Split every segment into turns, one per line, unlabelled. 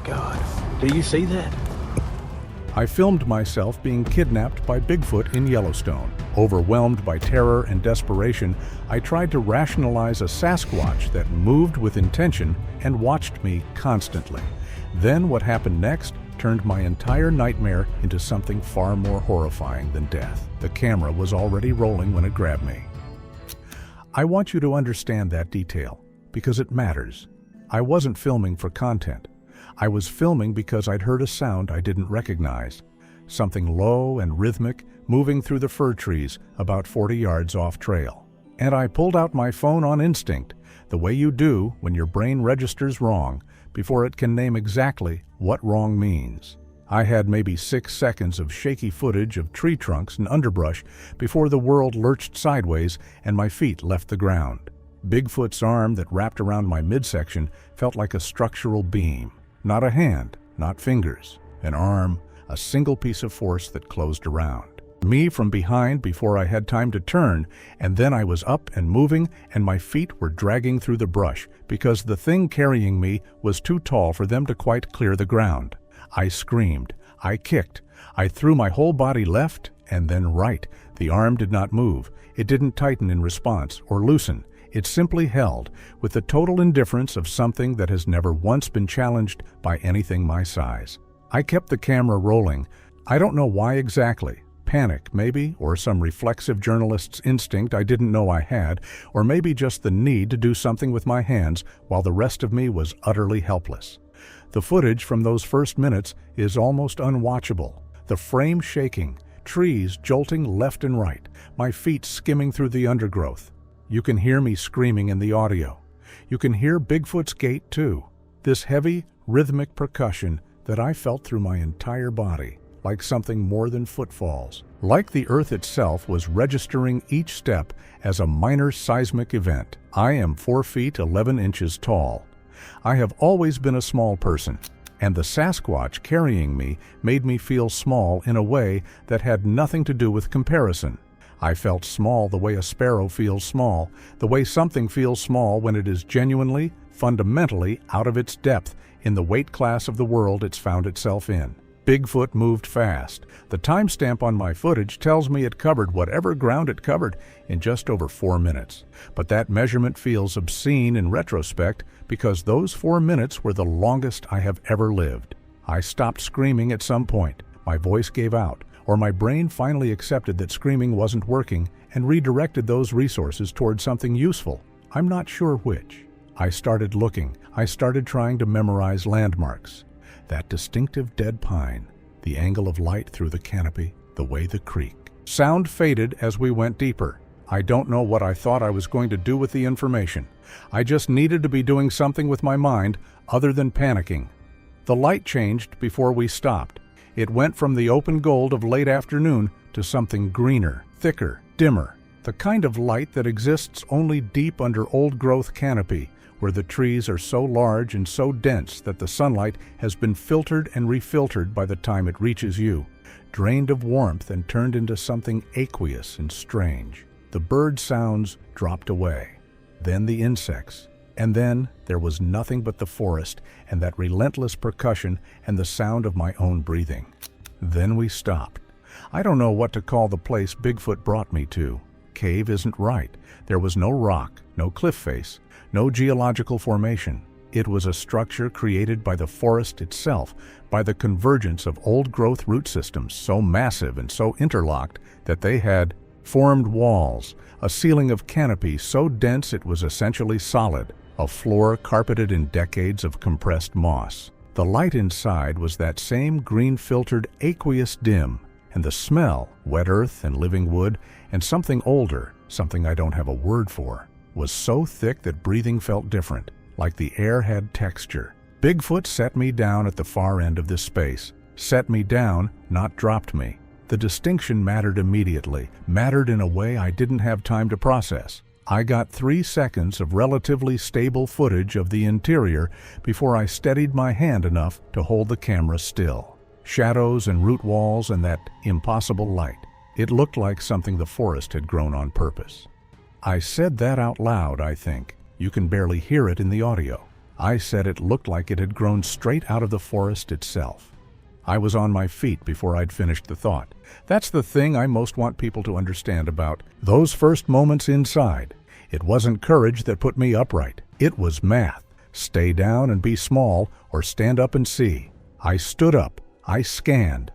God. Do you see that?
I filmed myself being kidnapped by Bigfoot in Yellowstone. Overwhelmed by terror and desperation, I tried to rationalize a Sasquatch that moved with intention and watched me constantly. Then what happened next turned my entire nightmare into something far more horrifying than death. The camera was already rolling when it grabbed me. I want you to understand that detail, because it matters. I wasn't filming for content. I was filming because I'd heard a sound I didn't recognize. Something low and rhythmic moving through the fir trees about 40 yards off trail. And I pulled out my phone on instinct, the way you do when your brain registers wrong before it can name exactly what wrong means. I had maybe 6 seconds of shaky footage of tree trunks and underbrush before the world lurched sideways and my feet left the ground. Bigfoot's arm that wrapped around my midsection felt like a structural beam. Not a hand, not fingers. An arm, a single piece of force that closed around me from behind before I had time to turn, and then I was up and moving, and my feet were dragging through the brush because the thing carrying me was too tall for them to quite clear the ground. I screamed, I kicked, I threw my whole body left and then right. The arm did not move. It didn't tighten in response or loosen. It simply held, with the total indifference of something that has never once been challenged by anything my size. I kept the camera rolling. I don't know why exactly. Panic, maybe, or some reflexive journalist's instinct I didn't know I had, or maybe just the need to do something with my hands while the rest of me was utterly helpless. The footage from those first minutes is almost unwatchable. The frame shaking, trees jolting left and right, my feet skimming through the undergrowth. You can hear me screaming in the audio. You can hear Bigfoot's gait too. This heavy, rhythmic percussion that I felt through my entire body, like something more than footfalls. Like the earth itself was registering each step as a minor seismic event. I am 4 feet 11 inches tall. I have always been a small person, and the Sasquatch carrying me made me feel small in a way that had nothing to do with comparison. I felt small the way a sparrow feels small, the way something feels small when it is genuinely, fundamentally out of its depth in the weight class of the world it's found itself in. Bigfoot moved fast. The timestamp on my footage tells me it covered whatever ground it covered in just over 4 minutes. But that measurement feels obscene in retrospect because those 4 minutes were the longest I have ever lived. I stopped screaming at some point. My voice gave out, or my brain finally accepted that screaming wasn't working and redirected those resources toward something useful. I'm not sure which. I started looking. I started trying to memorize landmarks. That distinctive dead pine, the angle of light through the canopy, the way the creek. Sound faded as we went deeper. I don't know what I thought I was going to do with the information. I just needed to be doing something with my mind other than panicking. The light changed before we stopped. It went from the open gold of late afternoon to something greener, thicker, dimmer. The kind of light that exists only deep under old-growth canopy, where the trees are so large and so dense that the sunlight has been filtered and refiltered by the time it reaches you, drained of warmth and turned into something aqueous and strange. The bird sounds dropped away, then the insects, and then there was nothing but the forest and that relentless percussion and the sound of my own breathing. Then we stopped. I don't know what to call the place Bigfoot brought me to. Cave isn't right. There was no rock, no cliff face, no geological formation. It was a structure created by the forest itself, by the convergence of old-growth root systems so massive and so interlocked that they had formed walls, a ceiling of canopy so dense it was essentially solid, a floor carpeted in decades of compressed moss. The light inside was that same green-filtered aqueous dim, and the smell, wet earth and living wood, and something older, something I don't have a word for, was so thick that breathing felt different, like the air had texture. Bigfoot set me down at the far end of this space. Set me down, not dropped me. The distinction mattered immediately, mattered in a way I didn't have time to process. I got 3 seconds of relatively stable footage of the interior before I steadied my hand enough to hold the camera still. Shadows and root walls and that impossible light. It looked like something the forest had grown on purpose. I said that out loud, I think. You can barely hear it in the audio. I said it looked like it had grown straight out of the forest itself. I was on my feet before I'd finished the thought. That's the thing I most want people to understand about those first moments inside. It wasn't courage that put me upright. It was math. Stay down and be small, or stand up and see. I stood up. I scanned.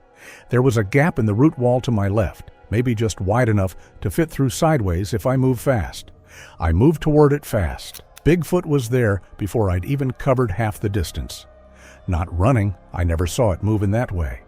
There was a gap in the root wall to my left, maybe just wide enough to fit through sideways if I moved fast. I moved toward it fast. Bigfoot was there before I'd even covered half the distance. Not running, I never saw it move in that way.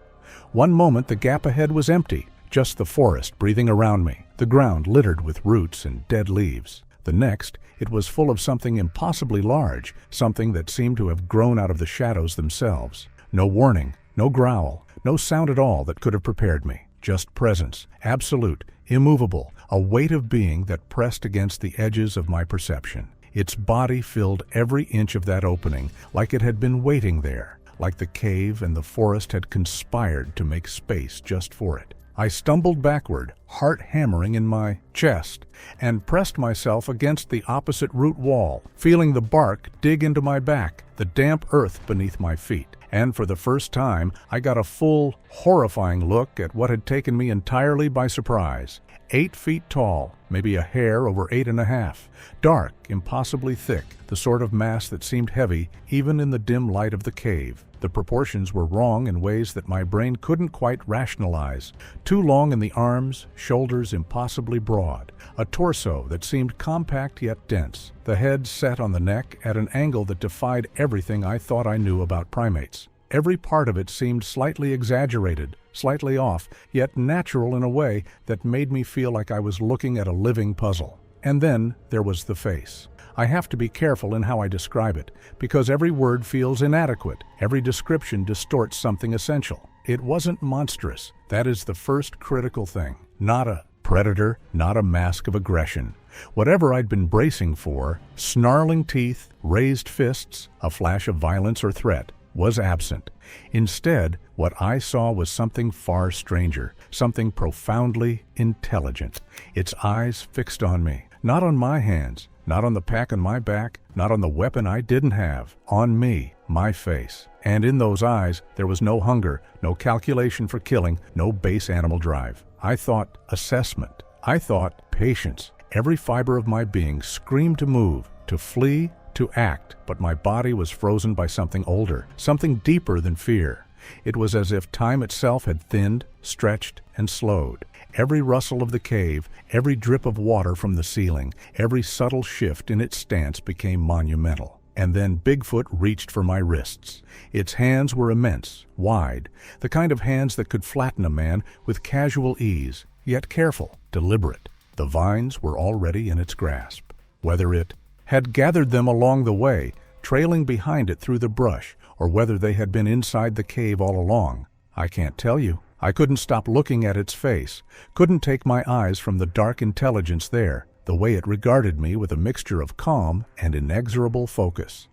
One moment the gap ahead was empty, just the forest breathing around me, the ground littered with roots and dead leaves. The next, it was full of something impossibly large, something that seemed to have grown out of the shadows themselves. No warning, no growl, no sound at all that could have prepared me. Just presence, absolute, immovable, a weight of being that pressed against the edges of my perception. Its body filled every inch of that opening, like it had been waiting there, like the cave and the forest had conspired to make space just for it. I stumbled backward, heart hammering in my chest, and pressed myself against the opposite root wall, feeling the bark dig into my back, the damp earth beneath my feet. And for the first time, I got a full, horrifying look at what had taken me entirely by surprise. 8 feet tall, maybe a hair over 8.5. Dark, impossibly thick, the sort of mass that seemed heavy even in the dim light of the cave. The proportions were wrong in ways that my brain couldn't quite rationalize. Too long in the arms, shoulders impossibly broad. A torso that seemed compact yet dense. The head set on the neck at an angle that defied everything I thought I knew about primates. Every part of it seemed slightly exaggerated, slightly off, yet natural in a way that made me feel like I was looking at a living puzzle. And then there was the face. I have to be careful in how I describe it, because every word feels inadequate. Every description distorts something essential. It wasn't monstrous. That is the first critical thing. Not a predator, not a mask of aggression. Whatever I'd been bracing for, snarling teeth, raised fists, a flash of violence or threat, was absent. Instead, what I saw was something far stranger, something profoundly intelligent. Its eyes fixed on me, not on my hands, not on the pack on my back, not on the weapon I didn't have, on me, my face. And in those eyes, there was no hunger, no calculation for killing, no base animal drive. I thought assessment. I thought patience. Every fiber of my being screamed to move, to flee, to act, but my body was frozen by something older, something deeper than fear. It was as if time itself had thinned, stretched, and slowed. Every rustle of the cave, every drip of water from the ceiling, every subtle shift in its stance became monumental. And then Bigfoot reached for my wrists. Its hands were immense, wide, the kind of hands that could flatten a man with casual ease, yet careful, deliberate. The vines were already in its grasp. Whether it had gathered them along the way, trailing behind it through the brush, or whether they had been inside the cave all along, I can't tell you. I couldn't stop looking at its face, couldn't take my eyes from the dark intelligence there, the way it regarded me with a mixture of calm and inexorable focus.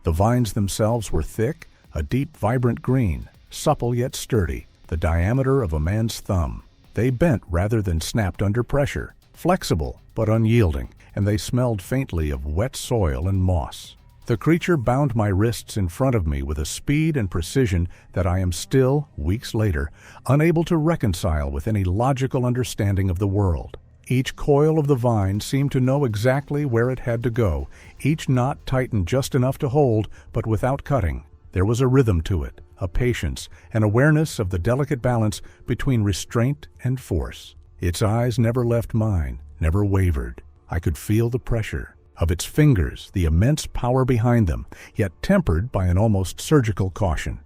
The vines themselves were thick, a deep, vibrant green, supple yet sturdy, the diameter of a man's thumb. They bent rather than snapped under pressure, flexible but unyielding, and they smelled faintly of wet soil and moss. The creature bound my wrists in front of me with a speed and precision that I am still, weeks later, unable to reconcile with any logical understanding of the world. Each coil of the vine seemed to know exactly where it had to go, each knot tightened just enough to hold, but without cutting. There was a rhythm to it, a patience, an awareness of the delicate balance between restraint and force. Its eyes never left mine, never wavered. I could feel the pressure of its fingers, the immense power behind them, yet tempered by an almost surgical caution.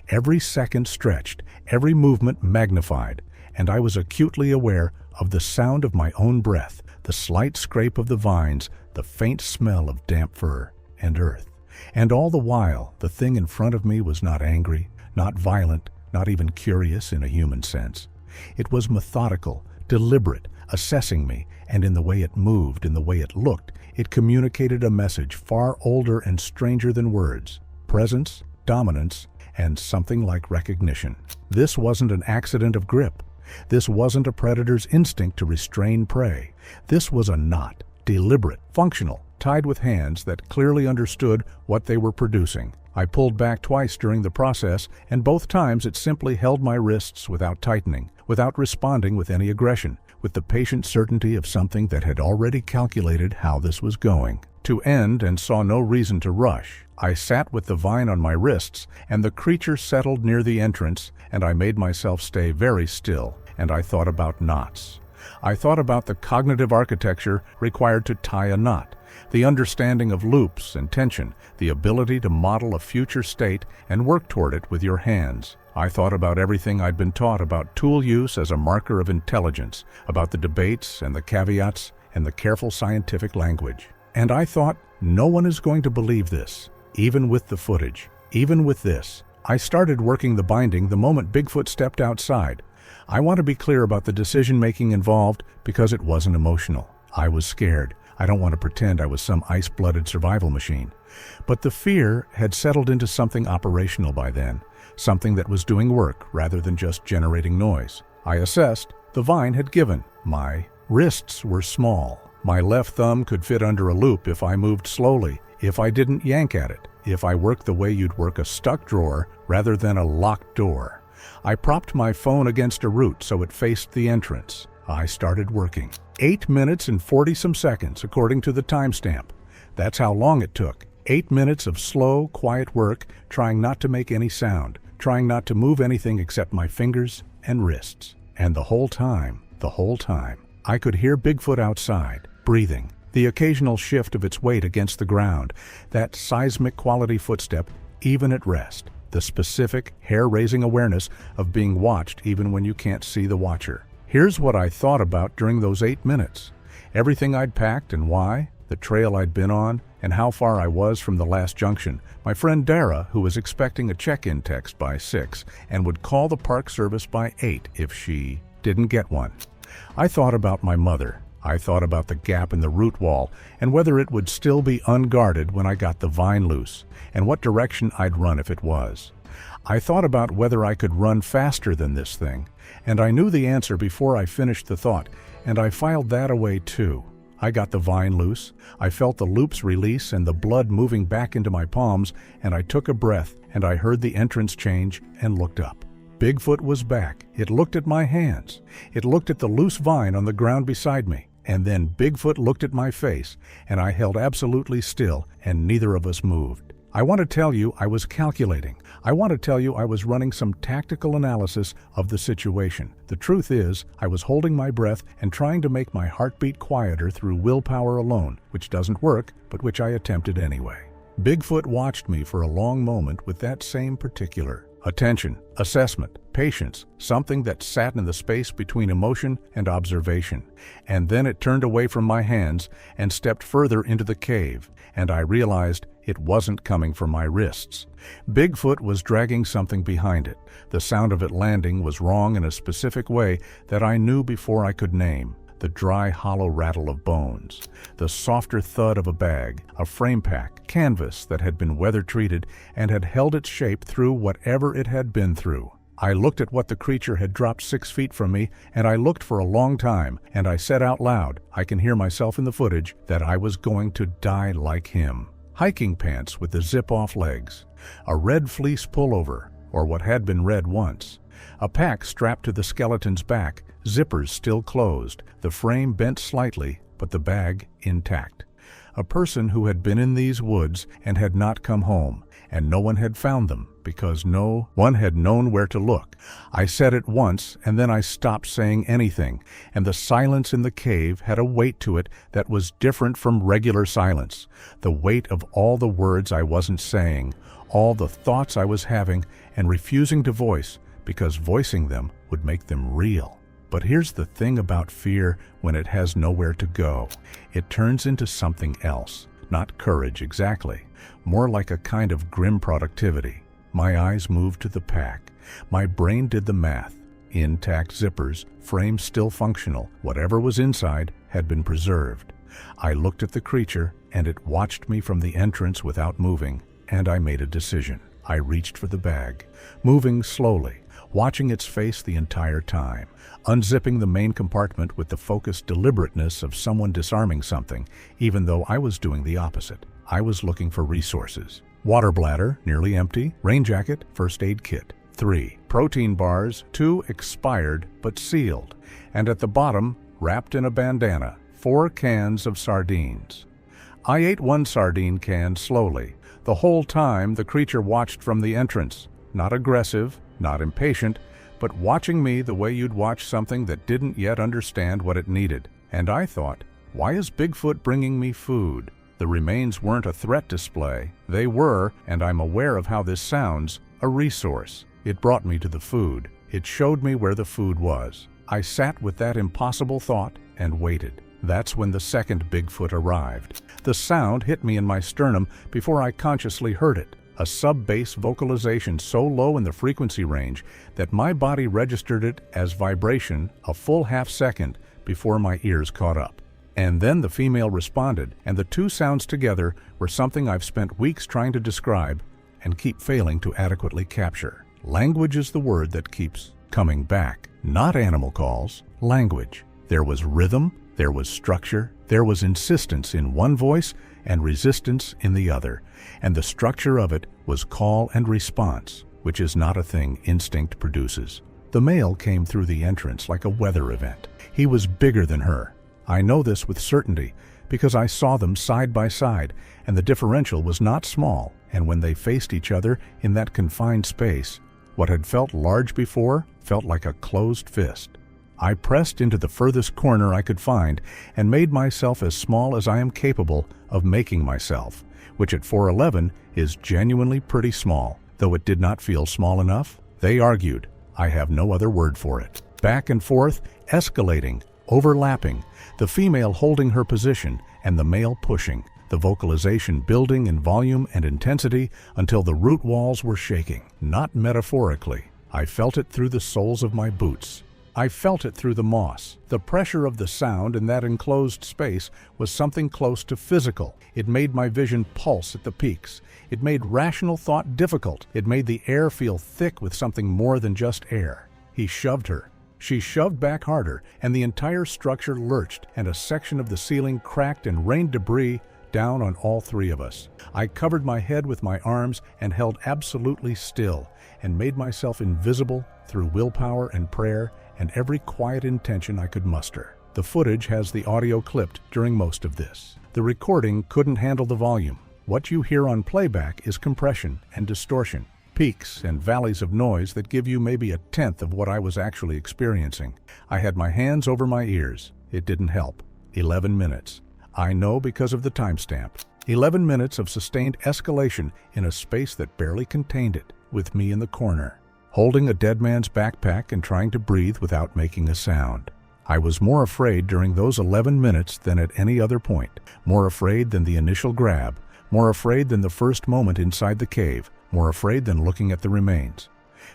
Every second stretched, every movement magnified, and I was acutely aware of the sound of my own breath, the slight scrape of the vines, the faint smell of damp fur and earth. And all the while, the thing in front of me was not angry, not violent, not even curious in a human sense. It was methodical, deliberate, assessing me, and in the way it moved, in the way it looked, it communicated a message far older and stranger than words: presence, dominance, and something like recognition. This wasn't an accident of grip. This wasn't a predator's instinct to restrain prey. This was a knot, deliberate, functional, tied with hands that clearly understood what they were producing. I pulled back twice during the process, and both times it simply held my wrists without tightening, without responding with any aggression, with the patient certainty of something that had already calculated how this was going to end and saw no reason to rush. I sat with the vine on my wrists, and the creature settled near the entrance, and I made myself stay very still, and I thought about knots. I thought about the cognitive architecture required to tie a knot, the understanding of loops and tension, the ability to model a future state and work toward it with your hands. I thought about everything I'd been taught about tool use as a marker of intelligence, about the debates and the caveats and the careful scientific language. And I thought, no one is going to believe this, even with the footage, even with this. I started working the binding the moment Bigfoot stepped outside. I want to be clear about the decision-making involved because it wasn't emotional. I was scared. I don't want to pretend I was some ice-blooded survival machine. But the fear had settled into something operational by then, something that was doing work rather than just generating noise. I assessed. The vine had given. My wrists were small. My left thumb could fit under a loop if I moved slowly, if I didn't yank at it, if I worked the way you'd work a stuck drawer rather than a locked door. I propped my phone against a root so it faced the entrance. I started working. 8 minutes and 40-some seconds, according to the timestamp. That's how long it took. 8 minutes of slow, quiet work, trying not to make any sound, trying not to move anything except my fingers and wrists. And the whole time, I could hear Bigfoot outside, breathing, the occasional shift of its weight against the ground, that seismic quality footstep, even at rest, the specific, hair-raising awareness of being watched even when you can't see the watcher. Here's what I thought about during those 8 minutes. Everything I'd packed and why, the trail I'd been on, and how far I was from the last junction. My friend Dara, who was expecting a check-in text by 6 and would call the park service by 8 if she didn't get one. I thought about my mother. I thought about the gap in the root wall and whether it would still be unguarded when I got the vine loose, and what direction I'd run if it was. I thought about whether I could run faster than this thing, and I knew the answer before I finished the thought, and I filed that away too. I got the vine loose, I felt the loops release and the blood moving back into my palms, and I took a breath, and I heard the entrance change and looked up. Bigfoot was back. It looked at my hands. It looked at the loose vine on the ground beside me. And then Bigfoot looked at my face, and I held absolutely still, and neither of us moved. I want to tell you I was calculating. I want to tell you I was running some tactical analysis of the situation. The truth is, I was holding my breath and trying to make my heartbeat quieter through willpower alone, which doesn't work, but which I attempted anyway. Bigfoot watched me for a long moment with that same particular attention, assessment, patience, something that sat in the space between emotion and observation. And then it turned away from my hands and stepped further into the cave, and I realized it wasn't coming from my wrists. Bigfoot was dragging something behind it. The sound of it landing was wrong in a specific way that I knew before I could name. The dry, hollow rattle of bones, the softer thud of a bag, a frame pack, canvas that had been weather-treated and had held its shape through whatever it had been through. I looked at what the creature had dropped 6 feet from me, and I looked for a long time, and I said out loud, I can hear myself in the footage, that I was going to die like him. Hiking pants with the zip-off legs, a red fleece pullover, or what had been red once, a pack strapped to the skeleton's back, zippers still closed, the frame bent slightly, but the bag intact. A person who had been in these woods and had not come home, and no one had found them because no one had known where to look. I said it once, and then I stopped saying anything, and the silence in the cave had a weight to it that was different from regular silence, the weight of all the words I wasn't saying, all the thoughts I was having and refusing to voice, because voicing them would make them real. But here's the thing about fear when it has nowhere to go. It turns into something else. Not courage exactly, more like a kind of grim productivity. My eyes moved to the pack. My brain did the math. Intact zippers, frame still functional, whatever was inside had been preserved. I looked at the creature, and it watched me from the entrance without moving, and I made a decision. I reached for the bag, moving slowly, watching its face the entire time, unzipping the main compartment with the focused deliberateness of someone disarming something, even though I was doing the opposite. I was looking for resources. Water bladder, nearly empty, rain jacket, first aid kit. 3 protein bars, 2 expired but sealed, and at the bottom, wrapped in a bandana, 4 cans of sardines. I ate 1 sardine can slowly. The whole time the creature watched from the entrance, not aggressive, not impatient, but watching me the way you'd watch something that didn't yet understand what it needed. And I thought, why is Bigfoot bringing me food? The remains weren't a threat display. They were, and I'm aware of how this sounds, a resource. It brought me to the food. It showed me where the food was. I sat with that impossible thought and waited. That's when the second Bigfoot arrived. The sound hit me in my sternum before I consciously heard it. A sub-bass vocalization so low in the frequency range that my body registered it as vibration a full half-second before my ears caught up. And then the female responded, and the two sounds together were something I've spent weeks trying to describe and keep failing to adequately capture. Language is the word that keeps coming back. Not animal calls, language. There was rhythm, there was structure, there was insistence in one voice and resistance in the other, and the structure of it was call and response, which is not a thing instinct produces. The male came through the entrance like a weather event. He was bigger than her. I know this with certainty because I saw them side by side, and the differential was not small, and when they faced each other in that confined space, what had felt large before felt like a closed fist. I pressed into the furthest corner I could find and made myself as small as I am capable of making myself, which at 4'11" is genuinely pretty small. Though it did not feel small enough, they argued. I have no other word for it. Back and forth, escalating, overlapping, the female holding her position and the male pushing, the vocalization building in volume and intensity until the root walls were shaking. Not metaphorically. I felt it through the soles of my boots. I felt it through the moss. The pressure of the sound in that enclosed space was something close to physical. It made my vision pulse at the peaks. It made rational thought difficult. It made the air feel thick with something more than just air. He shoved her. She shoved back harder, and the entire structure lurched, and a section of the ceiling cracked and rained debris down on all three of us. I covered my head with my arms and held absolutely still, and made myself invisible through willpower and prayer and every quiet intention I could muster. The footage has the audio clipped during most of this. The recording couldn't handle the volume. What you hear on playback is compression and distortion, peaks and valleys of noise that give you maybe a tenth of what I was actually experiencing. I had my hands over my ears. It didn't help. 11 minutes. I know because of the timestamp. 11 minutes of sustained escalation in a space that barely contained it, with me in the corner, holding a dead man's backpack and trying to breathe without making a sound. I was more afraid during those 11 minutes than at any other point, more afraid than the initial grab, more afraid than the first moment inside the cave, more afraid than looking at the remains.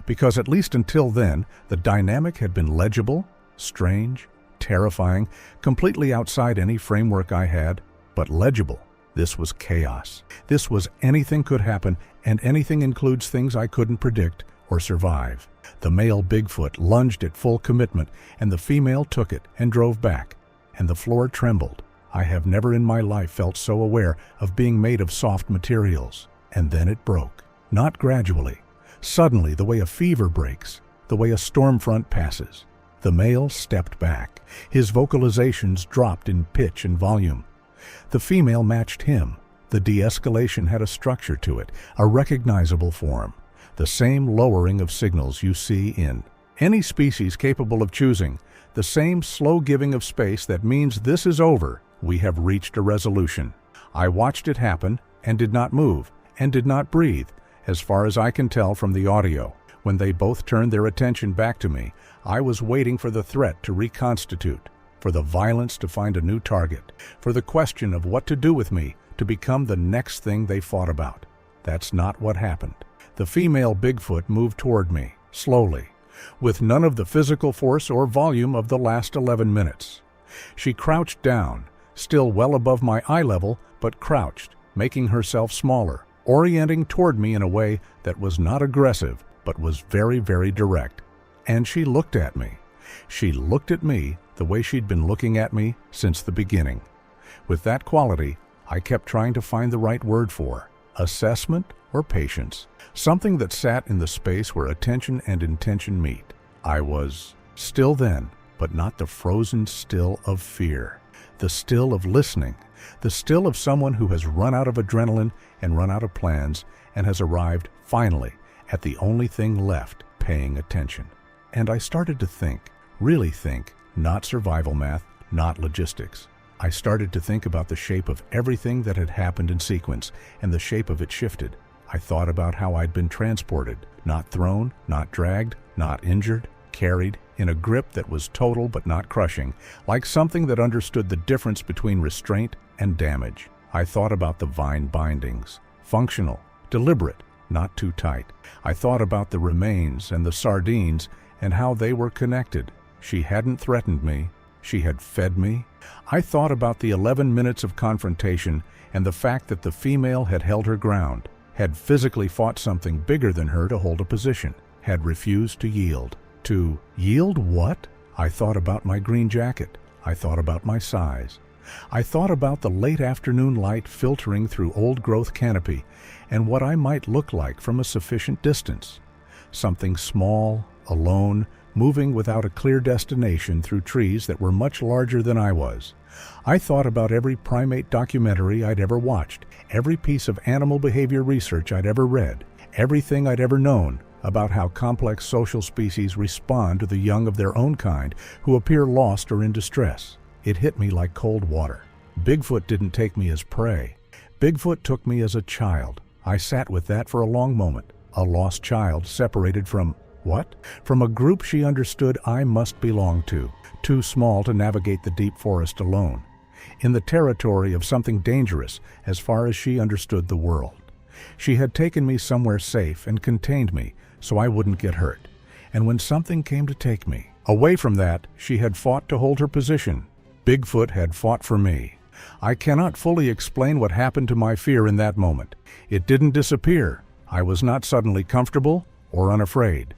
Because at least until then, the dynamic had been legible, strange, terrifying, completely outside any framework I had, but legible. This was chaos. This was anything could happen, and anything includes things I couldn't predict or survive. The male Bigfoot lunged at full commitment, and the female took it and drove back, and the floor trembled. I have never in my life felt so aware of being made of soft materials. And then it broke. Not gradually. Suddenly, the way a fever breaks, the way a storm front passes. The male stepped back. His vocalizations dropped in pitch and volume. The female matched him. The de-escalation had a structure to it, a recognizable form. The same lowering of signals you see in any species capable of choosing, the same slow giving of space that means this is over, we have reached a resolution. I watched it happen and did not move and did not breathe, as far as I can tell from the audio. When they both turned their attention back to me, I was waiting for the threat to reconstitute, for the violence to find a new target, for the question of what to do with me to become the next thing they fought about. That's not what happened. The female Bigfoot moved toward me, slowly, with none of the physical force or volume of the last 11 minutes. She crouched down, still well above my eye level, but crouched, making herself smaller, orienting toward me in a way that was not aggressive, but was very, very direct. And she looked at me. She looked at me the way she'd been looking at me since the beginning. With that quality, I kept trying to find the right word for assessment or patience, something that sat in the space where attention and intention meet. I was still then, but not the frozen still of fear, the still of listening, the still of someone who has run out of adrenaline and run out of plans and has arrived, finally, at the only thing left, paying attention. And I started to think, really think, not survival math, not logistics. I started to think about the shape of everything that had happened in sequence, and the shape of it shifted. I thought about how I'd been transported, not thrown, not dragged, not injured, carried, in a grip that was total but not crushing, like something that understood the difference between restraint and damage. I thought about the vine bindings, functional, deliberate, not too tight. I thought about the remains and the sardines and how they were connected. She hadn't threatened me. She had fed me. I thought about the 11 minutes of confrontation and the fact that the female had held her ground, had physically fought something bigger than her to hold a position, had refused to yield. To yield what? I thought about my green jacket. I thought about my size. I thought about the late afternoon light filtering through old-growth canopy and what I might look like from a sufficient distance. Something small, alone, moving without a clear destination through trees that were much larger than I was. I thought about every primate documentary I'd ever watched, every piece of animal behavior research I'd ever read, everything I'd ever known about how complex social species respond to the young of their own kind who appear lost or in distress. It hit me like cold water. Bigfoot didn't take me as prey. Bigfoot took me as a child. I sat with that for a long moment. A lost child separated from what? From a group she understood I must belong to, too small to navigate the deep forest alone, in the territory of something dangerous as far as she understood the world. She had taken me somewhere safe and contained me so I wouldn't get hurt. And when something came to take me away from that, she had fought to hold her position. Bigfoot had fought for me. I cannot fully explain what happened to my fear in that moment. It didn't disappear. I was not suddenly comfortable or unafraid.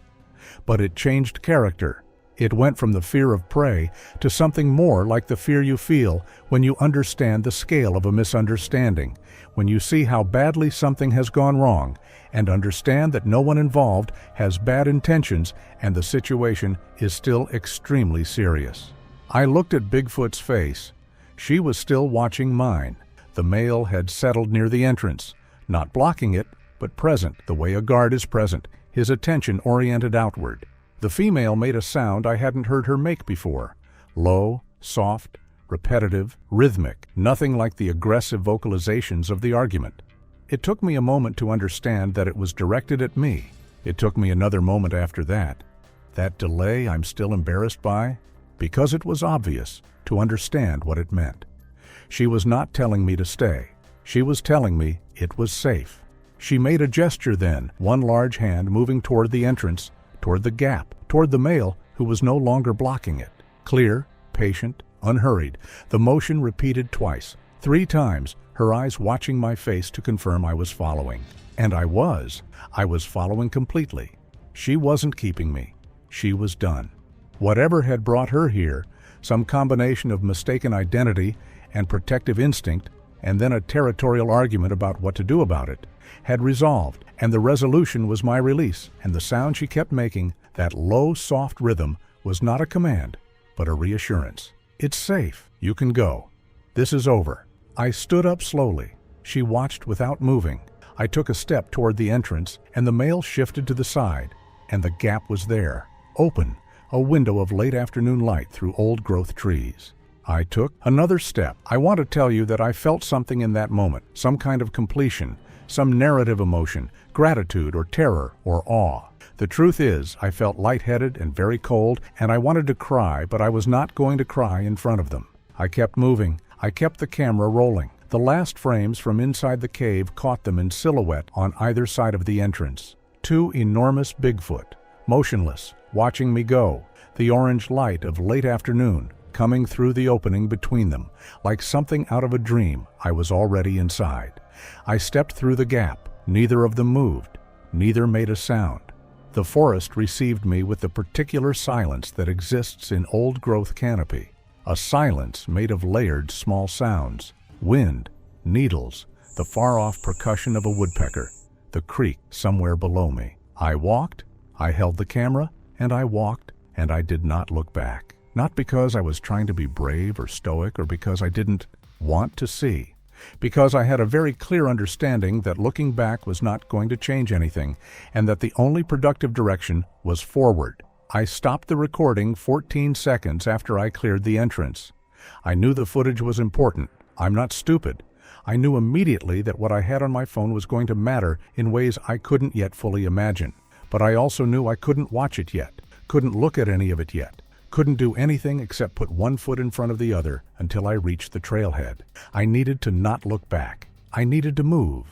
But it changed character. It went from the fear of prey to something more like the fear you feel when you understand the scale of a misunderstanding, when you see how badly something has gone wrong, and understand that no one involved has bad intentions and the situation is still extremely serious. I looked at Bigfoot's face. She was still watching mine. The male had settled near the entrance, not blocking it, but present the way a guard is present, his attention oriented outward. The female made a sound I hadn't heard her make before. Low, soft, repetitive, rhythmic, nothing like the aggressive vocalizations of the argument. It took me a moment to understand that it was directed at me. It took me another moment after that. That delay I'm still embarrassed by, because it was obvious, to understand what it meant. She was not telling me to stay. She was telling me it was safe. She made a gesture then, one large hand moving toward the entrance, toward the gap, toward the male who was no longer blocking it. Clear, patient, unhurried, the motion repeated twice, 3 times, her eyes watching my face to confirm I was following. And I was following completely. She wasn't keeping me. She was done. Whatever had brought her here, some combination of mistaken identity and protective instinct, and then a territorial argument about what to do about it, had resolved, and the resolution was my release, and the sound she kept making, that low, soft rhythm, was not a command, but a reassurance. It's safe. You can go. This is over. I stood up slowly. She watched without moving. I took a step toward the entrance, and the male shifted to the side, and the gap was there, open, a window of late afternoon light through old-growth trees. I took another step. I want to tell you that I felt something in that moment, some kind of completion, some narrative emotion, gratitude or terror or awe. The truth is, I felt lightheaded and very cold, and I wanted to cry, but I was not going to cry in front of them. I kept moving. I kept the camera rolling. The last frames from inside the cave caught them in silhouette on either side of the entrance. 2 enormous Bigfoot, motionless, watching me go, the orange light of late afternoon coming through the opening between them. Like something out of a dream, I was already inside. I stepped through the gap. Neither of them moved. Neither made a sound. The forest received me with the particular silence that exists in old-growth canopy, a silence made of layered small sounds, wind, needles, the far-off percussion of a woodpecker, the creek somewhere below me. I walked, I held the camera, and I walked, and I did not look back. Not because I was trying to be brave or stoic or because I didn't want to see. Because I had a very clear understanding that looking back was not going to change anything, and that the only productive direction was forward. I stopped the recording 14 seconds after I cleared the entrance. I knew the footage was important. I'm not stupid. I knew immediately that what I had on my phone was going to matter in ways I couldn't yet fully imagine. But I also knew I couldn't watch it yet, couldn't look at any of it yet. Couldn't do anything except put one foot in front of the other until I reached the trailhead. I needed to not look back. I needed to move.